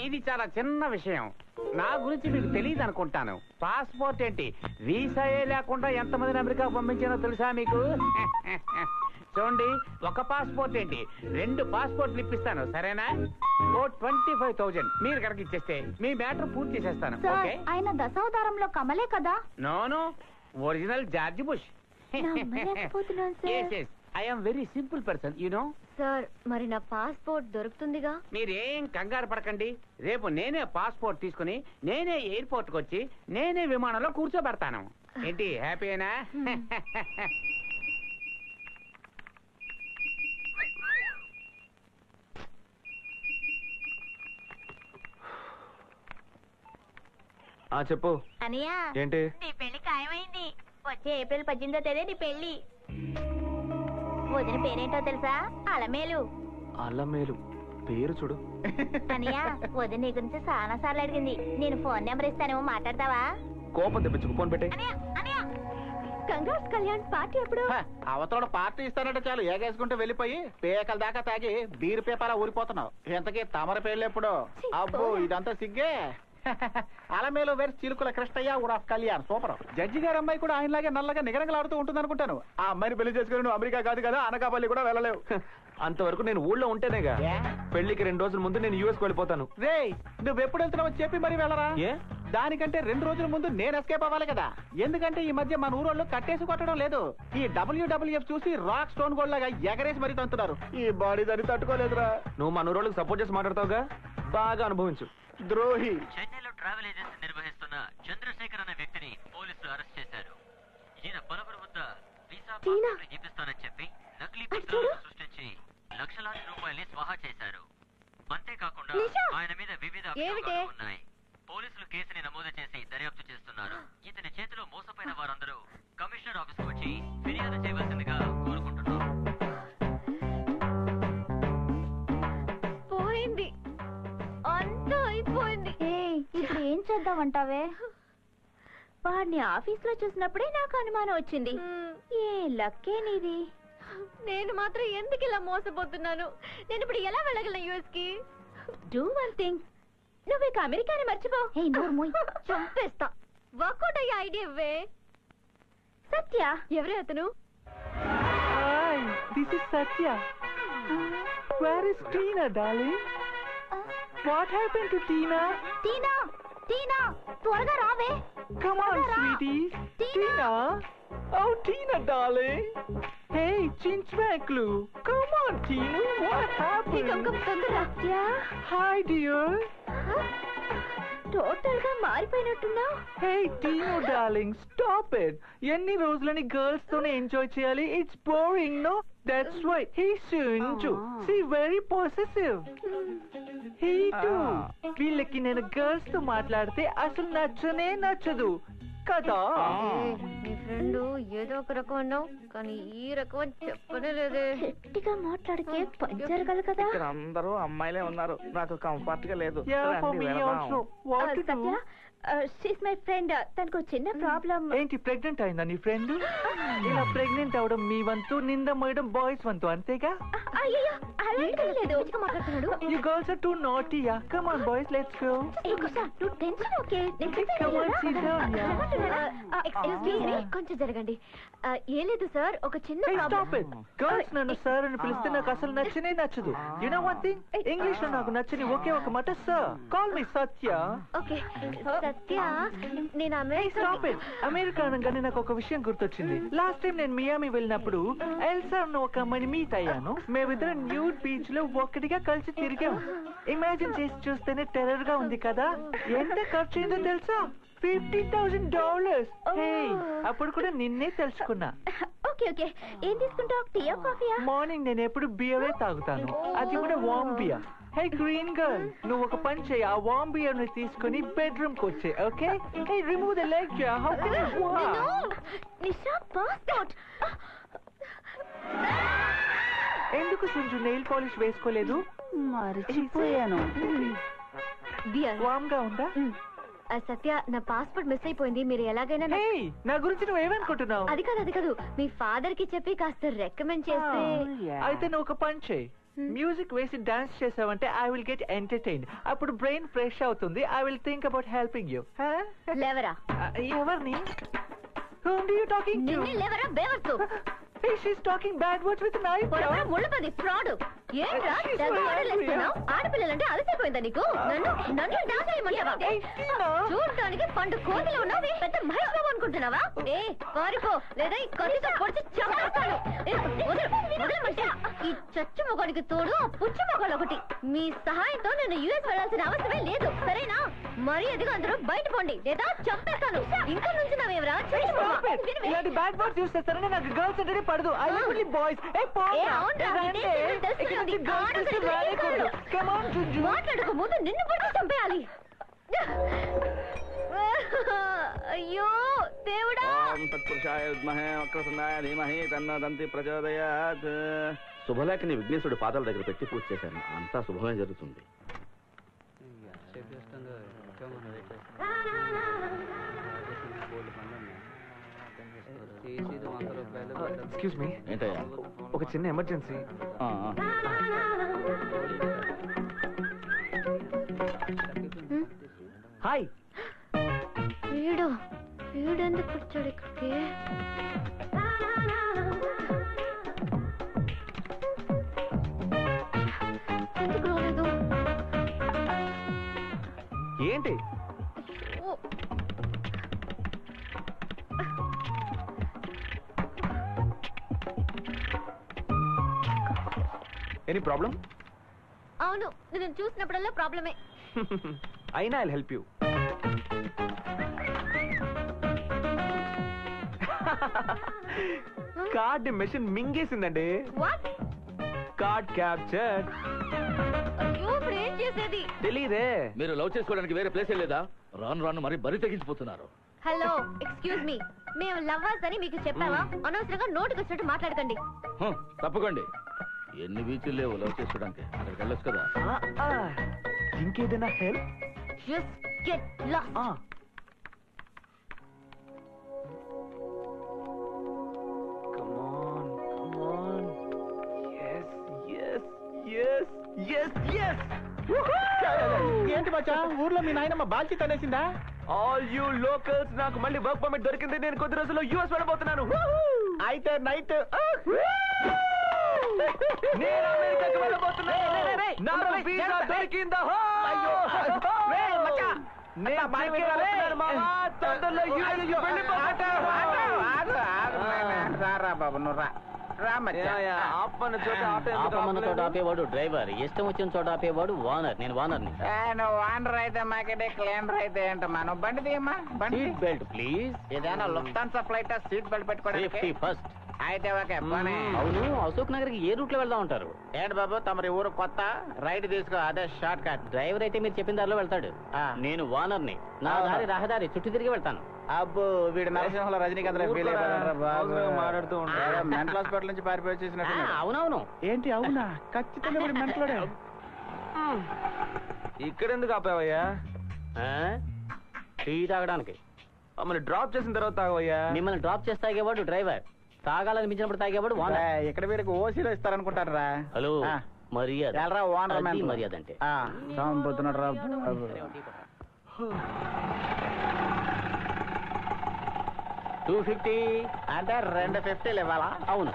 ఇది చాలా చిన్న విషయం. నా గురించి మీకు తెలియదు అనుకుంటాను. పాస్పోర్ట్ ఏంటి, వీసాయే లేకుండా ఎంతమందిని అమెరికా పంపించానో తెలుసా మీకు? చూడండి, ఒక పాస్పోర్ట్ ఏంటి 2 పాస్పోర్ట్లు ఇప్పిస్తాను, సరేనా? 25,000 మీరు కనుక ఇచ్చేస్తే మీ మ్యాటర్ పూర్తి చేసేస్తాను. ఓకే? ఆయన దశావతారంలో కమలే కదా? నో, original George Bush. I am very simple person, you know. Sir, మరి నా పాస్పోర్ట్ దొరుకుతుందిగా? మీరేం కంగారు పడకండి. రేపు నేనే పాస్పోర్ట్ తీసుకుని నేనే ఎయిర్పోర్ట్ కు వచ్చి నేనే విమానంలో కూర్చోబెడతాను. ఏంటి, హ్యాపీనా? చెప్పు అనియా. ఏంటి? నీ పెళ్లి ఖాయమైంది. వచ్చే ఏప్రిల్ 18వ తేదీ నీ పెళ్లి. వదిన పేరేంటో తెలుసా? అలమేలు. అలమేలు పేరు చూడు. అనియా, వదిన నీ గురించి చాలా సార్లు అడిగింది. నేను ఫోన్ నెంబర్ ఇస్తానేమో, మాట్లాడతావా? కోపం తెప్పించుకు ఫోన్ పెట్టే. కంగ్రాట్స్ కళ్యాణ్, పార్టీ ఎప్పుడు? అవతల పార్టీ ఇస్తానంటే చాలు ఏగేసుకుంటూ వెళ్ళిపోయి పేకల దాకా తాగి బీరు పేపరా ఊరిపోతున్నావు. ఇంతకీ తమర పేర్లు ఎప్పుడు? అబ్బో, ఇదంతా సిగ్గే. అలమేలు వేరు చిలుకుల కృష్ణయ్య ఊరాఫ్ కళ్యాణ్. సూపర్. జడ్జి గారు అమ్మాయి కూడా ఆయనలాగే నల్లగా నిగనగలాడుతూ ఉంటుంది అనుకుంటాను. ఆ అమ్మాయిని పెళ్లి చేసుకుని నువ్వు అమెరికా కాదు కదా, అనకాపల్లి కూడా వెళ్ళలేవు. అంతవరకు నేను ఊళ్ళో ఉంటేనేగా. పెళ్లికి 2 రోజుల ముందు నేను యూఎస్ వెళ్ళిపోతాను. రే, నువ్వు ఎప్పుడు వెళ్తున్నావు చెప్పి మరి వెళ్ళరా? ఏ? దానికంటే 2 రోజుల ముందు నేను ఎస్కేప్ అవ్వాలి కదా. ఎందుకంటే ఈ మధ్య మన ఊరోళ్ళు కట్టేసి కొట్టడం లేదు. ఈ WWF చూసి రాక్ స్టోన్ గోల్డ్ లాగా ఎగరేసి మరీ తంతున్నారు. ఈ బాడీ దాన్ని తట్టుకోలేదురా. నువ్వు మన ఊరోళ్ళకి సపోర్ట్ చేసి మాట్లాడతావుగా, బాగా అనుభవించు. ద్రోహి. చెన్నైలో ట్రావెల్ ఏజెన్సీ నిర్వహిస్తున్న చంద్రశేఖర్ అనే వ్యక్తిని పోలీసులు అరెస్ట్ చేశారు. ఈయన పలువురు వద్ద వీసా పాస్పోర్ట్లు చూపిస్తానని చెప్పి నకిలీ పత్రాలను సృష్టించి లక్షలాది రూపాయల్ని స్వాహా చేశారు. అంతేకాకుండా ఆయన మీద వివిధ అభియోగాలు ఉన్నాయి. పోలీసులు కేసుని నమోదు చేసి దర్యాప్తు చేస్తున్నారు. ఇతని చేతిలో మోసపోయిన వారందరూ కమిషనర్ ఆఫీస్ కు వచ్చి ఫిర్యాదు చేయవలసిందిగా కోరుకుంటున్నాం. పోయింది, అంతా అయిపోయింది. ఇప్పుడు ఏం చేద్దామంటావే? వాడిని ఆఫీస్ లో చూసినప్పుడే నాకు అనుమానం వచ్చింది. ఏ లక్కే నీది. నేను మాత్రం ఎందుకు ఇలా మోసపోతున్నాను? నేను ఇప్పుడు ఎలా వెళ్ళగలను యుఎస్ కి? డూ వన్ థింగ్, నువ్వు ఇక అమెరికాని మర్చిపో. చంపేస్తా. వర్కౌట్ అయ్యే ఐడియా ఇవ్వే. సత్య, ఎవరే అతను? Hi, this is Satya. Where is Tina, darling? What happened to Tina? టీనా, టీనా, త్వరగా రావే. Come on, sweetie. Tina. Oh, Tina, darling. Hey, Chinchmaklu. Come on, Tina. What happened? Satya. Hi, dear. Total గా మారిపోయినట్టున్నావు. Hey, Tina, darling. Stop it. ఎన్ని రోజులని girls తోనే enjoy చేయాలి? It's boring, no? That's why he's so into. See, very possessive. He too. వీళ్ళకి నేను girls తో మాట్లాడితే అసలు నచ్చనే నచ్చదు కదా. నీ ఫ్రెండ్ ఏదో ఒక రకం అన్నావు, కానీ ఈ రకం చెప్పనే లేదే. గట్టిగా మాట్లాడితే పని జరగదు కదా. ఇక్కడ అందరూ అమ్మాయిలే ఉన్నారు, నాకు కంఫర్ట్ గా లేదు. Yeah, for me also. What to do? She's my friend. తనకు చిన్న ప్రాబ్లం. ఏంటి, ప్రెగ్నెంట్ అయిందా నీ ఫ్రెండ్? ఇలా ప్రెగ్నెంట్ అవడం మీ వంతు, నింద మోయడం బాయ్స్ వంతు, అంతేగా? అయ్యో, అలాంటిది లేదు. మాట్లాడుతున్నాడు. You girls are too naughty, yeah. Come on, boys, let's go. నువ్వు tension okay. Come on, sit down, yeah. Excuse me, కొంచెం జరగండి. ఏం లేదు సార్, ఒక చిన్న Hey, stop problem. it. Girls నన్ను సార్ అని పిలిస్తే నాకు అసలు నచ్చనే నచ్చదు. You know one thing? English లో నాకు నచ్చని ఒకే ఒక మాట sir. Call me Satya. Okay Satya, నేను Hey, stop it. అమెరికా అనగానే నాకు ఒక విషయం గుర్తొచ్చింది. లాస్ట్ టైం నేను మియామి వెళ్ళినప్పుడు ఎల్సా అన్న ఒక అమ్మాయిని మీట్ అయ్యాను. మేమిద్దరం న్యూడ్ బీచ్ లో ఒక్కటిగా కలిసి తిరిగాం. ఇమాజిన్ చేసి చూస్తేనే టెర్రర్ గా ఉంది కదా. ఎంత ఖర్చు అయిందో తెలుసా? $50,000. అప్పుడు కూడా నిన్నే తెలుసుకున్నా. ఓకే ఓకే, ఏం తీసుకుంటావు? టీయా, కాఫీయా? మార్నింగ్ నేను ఎప్పుడు బియరే తాగుతాను, అది కూడా వామ్ బియర్. హే గ్రీన్ గర్ల్, నువ్వు ఒక పని చేయి, ఆ వామ్ బియర్ ని తీసుకుని బెడ్రూమ్ కి వచ్చే. Okay? Hey, remove the leg. How can you walk? Nisha, passport. ఎందుకు సంజు నెయిల్ పాలిష్ వేసుకోలేదు? మర్చిపోయాను. బియర్ వామ్ గా ఉందా? సత్య, నా పాస్పోర్ట్ మిస్ అయిపోయింది. మీరు ఎలాగైనా నా గురించి నువ్వు ఏమనుకుంటున్నావు? అది కాదు మీ ఫాదర్ కి చెప్పి కాస్త రికమెండ్ చేస్తే. అయితే నువ్వు ఒక పని చేయి, మ్యూజిక్ వేసి డాన్స్ చేసావంటే ఐ విల్ గెట్ ఎంటర్టైన్. అప్పుడు బ్రెయిన్ ఫ్రెష్ అవుతుంది. I will think about helping you. లేవరా ఎవరిని? Whom do you talking to? నిన్నే లేవరా బేవర్సు. Hey, she's talking bad words with an eyebrow. ముళ్ళపది ఫ్రాడ్. ఏంట్రా She's తెగ so ఆడలేస్తున్నావు? angry. ఆడపిల్లలంటే అలసిపోయిందా నీకు? నన్ను డాన్స్ చేయమంటావా? చూడటానికి పండు కోతిలో ఉన్నావు, పెద్ద మహేష్ బాబు అనుకుంటున్నావా? ఏ పారిపో, లేదా ఈ కత్తితో పొడిచి చంపేస్తాను. వదలమంటే ఈ చచ్చు మొగాడికి తోడు ఆ పుచ్చు మొగాడు ఒకటి. మీ సహాయంతో నేను యుఎస్ వెళ్ళాల్సిన అవసరమే లేదు, సరేనా? మరి అదిగా అందరూ బయట పోండి, లేదా చంపేస్తాను. ఇంకా నుంచి నావేవరా? Stop it. ఇలాంటి బ్యాడ్ వర్డ్స్ యూస్ చేస్తారని నాకు గర్ల్స్ అంటే పడదు. I like only boys. ఏ మాట్లాడక ముందు నిన్ను పట్టి చంపేయాలి. అయ్యో దేవుడా! శుభలేఖని విఘ్నేశ్వరుడు పాదాల దగ్గర పెట్టి పూజ చేశాను. అంతా శుభమే జరుగుతుంది. ఎక్స్క్యూజ్ మీ, ఏంటయ్యా? ఒక చిన్న ఎమర్జెన్సీ. హాయ్. వీడెందుకు వచ్చాడు ఇక్కడికి? ఎందుకు రాలేదు? ఏంటి? Any problem? అవును, నేను చూసినప్పుడల్లా ప్రాబ్లమే. అయినా I'll help you. Card machine మింగేసిందండి. వాట్? Card capture. అయ్యో, ఇప్పుడు ఏం చేసేది? తెలీదే. మీరు లవ్ చేసుకోవడానికి వేరే ప్లేసే లేదా? రాను రాను మరి బరి తెగించిపోతున్నారు. హలో, ఎక్స్క్యూజ్ మీ, మేము లవ్వర్స్ అని మీకు చెప్పావా? అనవసరంగా నోటికి వచ్చినట్టు మాట్లాడకండి. తప్పకండి. ఎన్ని బీచ్లు లేవు లవ్ చేసుకోవడానికి, అక్కడికి వెళ్ళొచ్చు కదా. ఇంకేదైనా హెల్ప్? Just get lost. ఏంటి బచ్చా, ఊర్లో మీ నాయనమ్మ బాల్చి తనేసిందా? ఆల్ యూ లోకల్స్, నాకు మళ్ళీ వర్క్ పర్మిట్ దొరికింది. నేను కొద్ది రోజుల్లో యూఎస్ వెళ్ళబోతున్నాను. అయితే నైట్ నేను అమెరికాకి వెళ్ళబోతున్నాను. నాకు వీసా దొరికిందా? నేను అమెరికా వెళ్ళబోతున్నాను మామా. తొందరలో యూఎస్ కి వెళ్ళిపోతాను. రా బాబు, నువ్వు రా. ఆపన్న చోట ఆపమన్న చోట ఆపేవాడు డ్రైవర్, ఇష్టం వచ్చిన చోట ఆపేవాడు వానర్. నేను వానర్ని. నువ్వు వానర్ అయితే మాకేటే క్లీనర్ అయితే ఏంటమ్మా? నువ్వు బండి తీయమ్మా, బండి. Seat belt please. ఏదైనా లుఫ్తాన్సా ఫ్లైట్ సీట్ బెల్ట్ పెట్టుకోవడానికి? Safety first. అయితే ఓకే పోనీ. అవును, అశోక్ నగర్ కి ఏ రూట్ లో వెళ్దాం అంటారు? ఏంటి బాబు, తమరి ఊరు కొత్త, రైట్ తీసుకో, అదే షార్ట్ కట్. డ్రైవర్ అయితే మీరు చెప్పిన దారిలో వెళ్తాడు. నేను వానర్ని, నా దారి రహదారి చుట్టూ తిరిగి వెళ్తాను. అబ్బో, వీడు నరసింహంలో రజనీకాంత్ మాట్లాడుతూ ఉంటాడు. మెంటల్ హాస్పిటల్ నుంచి పారిపోయి వచ్చేసినట్టు. అవునవును. ఏంటి అవునా? ఖచ్చితంగా వీడు మెంటలోడే. ఇక్కడెందుకు ఆపావయ్యా? టీ తాగడానికి. మమ్మల్ని డ్రాప్ చేసిన తర్వాత తాగవయ్యా? మిమ్మల్ని డ్రాప్ చేసి తాగేవాడు డ్రైవర్, తాగాలనిపించినప్పుడు తాగేవాడు వానర్. ఇక్కడ వీడికి ఓసీలో ఇస్తారనుకుంటారు రా. హలో, మర్యాద. ఎల్రా ఓనర్ అది మర్యాద అంటే. చంపుతున్నాడు రా. 250 అంటే 250 ఇవ్వాలా? అవును.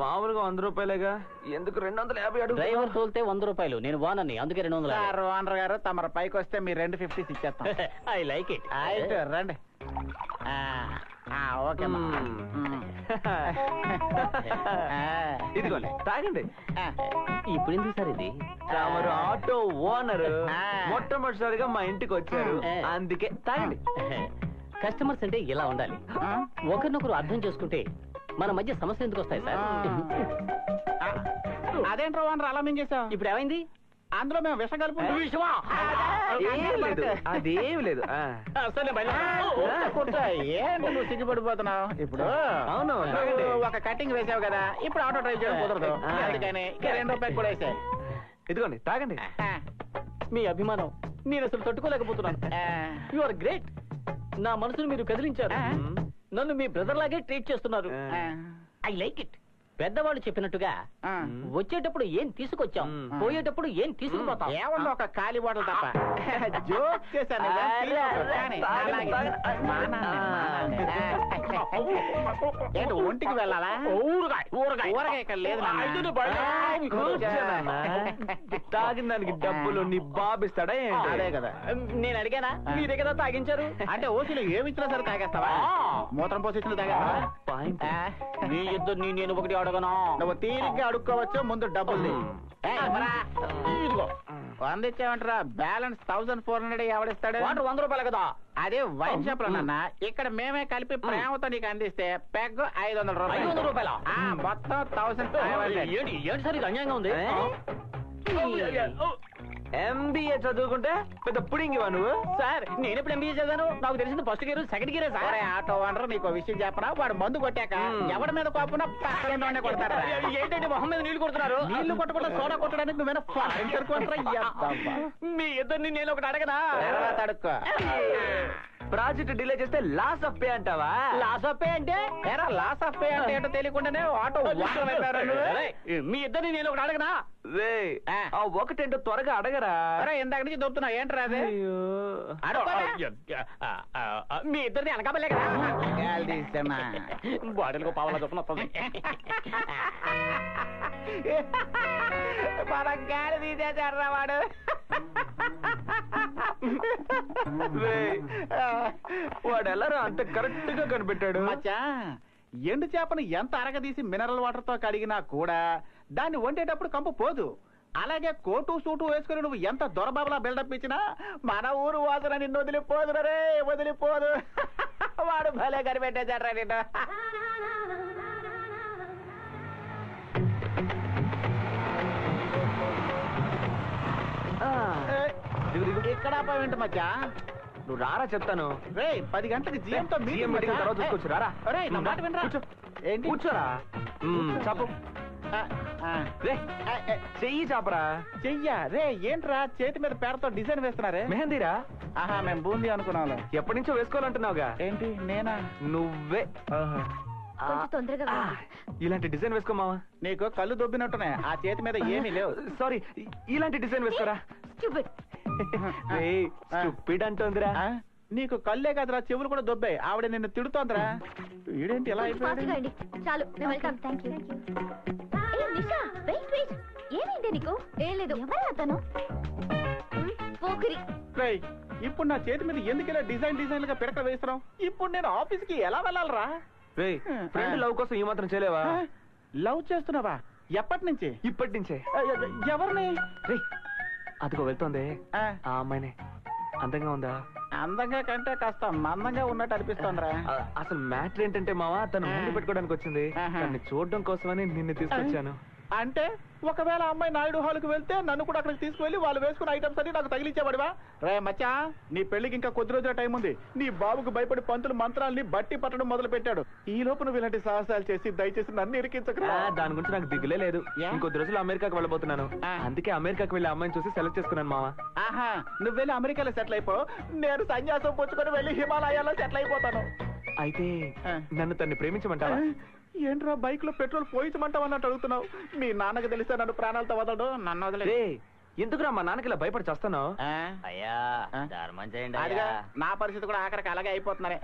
మామూలుగా 100 రూపాయలేగా, ఎందుకు 250 అడుగు? డ్రైవర్ తోలితే 100 రూపాయలు, నేను వానర్ని, అందుకే 200. సార్ ఓనర్ గారు, తమరు పైకి వస్తే మీరు 250 ఇచ్చేస్తాం. I like it. అయితే రండి. ఓకే ఇదిగోండి, తాగండి. ఇప్పుడు ఎందుకు సార్ ఇది? తమరు ఆటో ఓనర్ మొట్టమొదటిసారిగా మా ఇంటికి వచ్చారు, అందుకే తాగండి. కస్టమర్స్ అంటే ఇలా ఉండాలి, ఒకరినొకరు అర్థం చేసుకుంటే మన మధ్య సమస్యలు ఎందుకు వస్తాయి సార్? అదేంట్రా ఓనర్ అలా మింగేశావు? ఇప్పుడు ఏమైంది? అందులో మేము విషం కలుపు. అదేం లేదు. ఏంటి నువ్వు సిగ్గుపడిపోతున్నావు? ఇప్పుడు అవును, ఒక కటింగ్ వేసావు కదా, ఇప్పుడు ఆటో డ్రైవ్ చేయడం కుదరదు, అందుకని 2 రూపాయలు కూడా వేసాయి. ఇదిగోండి తాగండి. మీ అభిమానం నేను అసలు తట్టుకోలేకపోతున్నాను. You are great. నా మనసును మీరు కదిలించారు, నన్ను మీ బ్రదర్ లాగే ట్రీట్ చేస్తున్నారు. I like it. పెద్దవాళ్ళు చెప్పినట్టుగా ఆ. వచ్చేటప్పుడు ఏం తీసుకొచ్చాం, పోయేటప్పుడు ఏం తీసుకుపోతాం. ఏమన్నా ఒక ఖాళీ బాటలు తప్ప జోక్ చేశాను ఇక. ఫీల్ అవుతావు కానీ. అలాగే. మానాన్నే. ఏంటి ఒంటికి వెళ్ళాలా? ఊరగాయ ఇక్కడ లేదు నాన్న. తాగిన దానికి డబ్బులు నీ బాబు ఇస్తాడా ఏంటి? అదే కదా. నేను అడిగానా, మీరే కదా తాగించారు. అంటే ఓసీలో ఏమి ఇచ్చినా సరే తాగేస్తావా? మూత్రం పోసి ఇచ్చిన తాగేస్తావా? పాయింట్. నీ ఇద్దరు నేను ఒకటి అడగను. నువ్వు తీరిగ్గా అడుక్కోవచ్చు, ముందు డబ్బులు ఇదిగో 100 ఇచ్చావంటరా. బ్యాలెన్స్ 1400 ఎవడిస్తాడు? వాటర్ 100 రూపాయలు కదా. అదే వైన్ షాప్ లో నాన్న. ఇక్కడ మేమే కలిపి ప్రేమతో నీకు అందిస్తే పెగ్ 500 500 రూపాయలా? మొత్తం 1500. ఏంటి ఏంటి సార్ ఇది అన్యాయంగా ఉంది. ఎంబీఏ చదువుకుంటే పెద్ద పుడింగివా నువ్వు? సార్ నేను ఎప్పుడు ఎంబీఏ చదివాను? నాకు తెలిసింది ఫస్ట్ గేర్ సెకండ్ గేరే సార్. ఒరే ఆటో ఓనర్, నీకు విషయం చెప్పనా? వాడు మందు కొట్టాక ఎవరి మీద కోపం పక్కన కొడతారా? ఏంటంటే మొహం మీద నీళ్లు కొడుతున్నారు. నీళ్లు కొట్టకుండా సోడా కొట్టడానికి నువ్వేనా ఫారెన్ సరుకుంటారా? మీ ఇద్దరిని నేను ఒకటి అడగనా? తర్వాత అడుక్కో. ప్రాజెక్ట్ డిలే చేస్తే లాస్ ఆఫ్ పే అంటావా? లాస్ ఆఫ్ పే అంటే ఏరా లాస్ ఆఫ్ పే అంటే ఏంటో తెలియకుండానే ఆటో ఓనర్ అయిపోయారా నువ్వు? మీ ఇద్దరిని నేను ఒకటి అడగనా? రే ఆ ఒకటేంటో త్వరగా అడగరా. అరే ఇందాక నుంచి దొరుకుతున్నా ఏంట్రా అది? అయ్యో. మీ ఇద్దరిని అనకాపలే కదా. గాలి తీసేనా? బాటిల్కు పావలా చొప్పున వస్తుంది. మన గాలి తీసేసారా వాడు? రేయ్, వాడు ఎలారా అంత కరెక్ట్ గా కనిపెట్టాడు? మచ్చా, ఎండు చేపను ఎంత అరగదీసి మినరల్ వాటర్ తో కడిగినా కూడా దాన్ని వండేటప్పుడు కంపు పోదు. అలాగే కోటు సూటు వేసుకుని నువ్వు ఎంత దొరబాబులా బిల్డప్ ఇచ్చినా మన ఊరు వాసన నిన్ను వదిలిపోదు రే, వదిలిపోదు. వాడు భలే కనిపెట్టేశాడ్రా నిన్ను. ఇక్కడ అపాయింట్ మచ్చా. నువ్వు రారా చెప్తాను. రే 10 గంటలకు జీఎంతో GM meeting తర్వాత చూసుకోవచ్చు, రారా. రేయ్, నా మాట వినరా? కూర్చో. ఏంటి? కూర్చోరా. చాపు. ఆ, ఆ. రే చెయ్యి చాపరా. చెయ్యా? రే ఏంట్రా చేతి మీద పేడతో డిజైన్ వేస్తున్నారే? మెహందీరా. ఆహా, మేము బూందీ అనుకున్నాం. ఎప్పటి నుంచో వేసుకోవాలంటున్నావుగా. ఏంటి నేనా? నువ్వే. కొంచెం తొందరగా ఆ, ఇలాంటి డిజైన్ వేసుకోమావా. నీకు కళ్ళు దొబ్బినట్టునే. ఆ చేతి మీద ఏమీ లేవు. సారీ, ఇలాంటి డిజైన్ వేసుకోరా. స్టూపిడ్ అంటోందిరా. ఆ? నీకు కళ్ళే కదరా, చెవులు కూడా దొబ్బాయి. ఆవిడ నిన్ను తిడుతోందిరా. వీడేంటి ఎలా అయిపోయాడు? చాలు నేను వెళ్తాను. Thank you. Nisha wait wait, ఏమైంది నీకు? ఏం లేదు. ఎవరు అతను? పోకిరి. రేయ్, ఇప్పుడు నా చేతి మీద ఎందుకు ఇలా డిజైన్ గా పిడక వేస్తున్నావు? ఇప్పుడు నేను ఆఫీస్ కి ఎలా వెళ్ళాలరా? రే ఫ్రెండ్ లవ్ కోసం ఈ మాత్రం చేయలేవా? లవ్ చేస్తున్నావా? ఎప్పటి నుంచి? ఇప్పటి నుంచే. ఎవరిని? రే అదిగో వెళ్తోంది. ఆ, ఆ అమ్మాయినే. అందంగా ఉందా? అందంగా కంటే కాస్త మందంగా ఉన్నట్టు అనిపిస్తోందిరా. అసలు మ్యాటర్ ఏంటంటే మావా, తను ముందు పెట్టుకోవడానికి వచ్చింది. ఆహా. తన్ని చూడడం కోసమని నిన్ను తీసుకొచ్చాను. అంటే ఒకవేళ అమ్మాయి నాయుడు హాల్ కు వెళ్తే నన్ను కూడా అక్కడికి తీసుకువెళ్ళి వాళ్ళు వేసుకున్న ఐటమ్స్ అన్ని నాకు తగిలించేవాడివా? రే మచ్చా, నీ పెళ్లికి ఇంకా కొద్ది రోజుల టైం ఉంది. నీ బాబుకు భయపడి పంతులు మంత్రాల్ని బట్టి పట్టడం మొదలు పెట్టాడు. ఈ లోపు నువ్వు ఇలాంటి సాహసాలు చేసి దయచేసి నన్ను ఇరికించకరా. దాని గురించి నాకు దిగులే లేదు. యా? ఇంకొద్ది రోజులు అమెరికాకి వెళ్ళబోతున్నాను. ఆ. అందుకే అమెరికాకి వెళ్ళి అమ్మాయిని చూసి సెలెక్ట్ చేసుకున్నాను మావా. ఆహా, నువ్వు వెళ్ళి అమెరికాలో సెటిల్ అయిపో. నేను సన్యాసం పుచ్చుకొని వెళ్ళి హిమాలయాల్లో సెటిల్ అయిపోతాను. అయితే ఆ. నన్ను తన్ని ప్రేమించమంటావా? ఏంట్రా బైక్ లో పెట్రోల్ పోయించమంటావు అన్నట్టు అడుగుతున్నావు? మీ నాన్నకి తెలిస్తే నన్ను ప్రాణాలతో వదలడు. నన్ను వదిలే. రే ఎందుకురా మా నాన్నకి ఇలా భయపడి చేస్తాను? అయ్యా ధర్మం చేయండి అదిగా అయ్యా. నా పరిస్థితి కూడా ఆఖరికి అలాగే అయిపోతున్నారే.